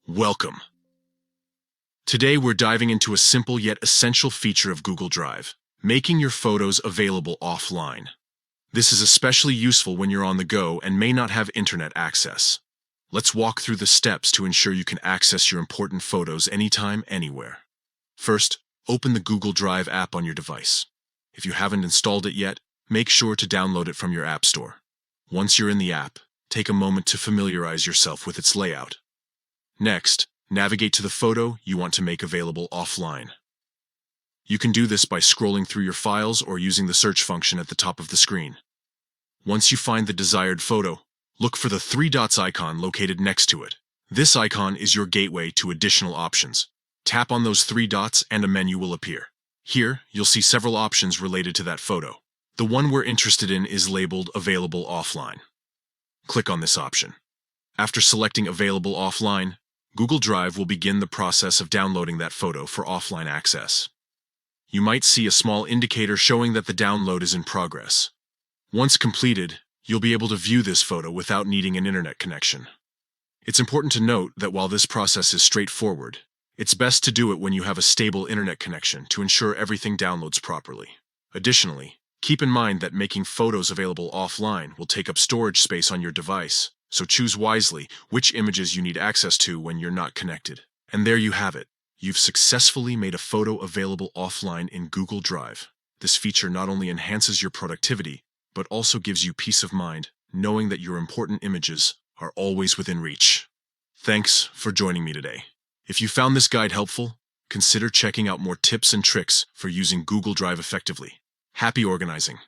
Welcome. Today we're diving into a simple yet essential feature of Google Drive, making your photos available offline. This is especially useful when you're on the go and may not have internet access. Let's walk through the steps to ensure you can access your important photos anytime, anywhere. First, open the Google Drive app on your device. If you haven't installed it yet, make sure to download it from your App Store. Once you're in the app, take a moment to familiarize yourself with its layout. Next, navigate to the photo you want to make available offline. You can do this by scrolling through your files or using the search function at the top of the screen. Once you find the desired photo, look for the three dots icon located next to it. This icon is your gateway to additional options. Tap on those three dots and a menu will appear. Here, you'll see several options related to that photo. The one we're interested in is labeled Available Offline. Click on this option. After selecting Available Offline, Google Drive will begin the process of downloading that photo for offline access. You might see a small indicator showing that the download is in progress. Once completed, you'll be able to view this photo without needing an internet connection. It's important to note that while this process is straightforward, it's best to do it when you have a stable internet connection to ensure everything downloads properly. Additionally, keep in mind that making photos available offline will take up storage space on your device, so choose wisely which images you need access to when you're not connected. And there you have it. You've successfully made a photo available offline in Google Drive. This feature not only enhances your productivity, but also gives you peace of mind, knowing that your important images are always within reach. Thanks for joining me today. If you found this guide helpful, consider checking out more tips and tricks for using Google Drive effectively. Happy organizing!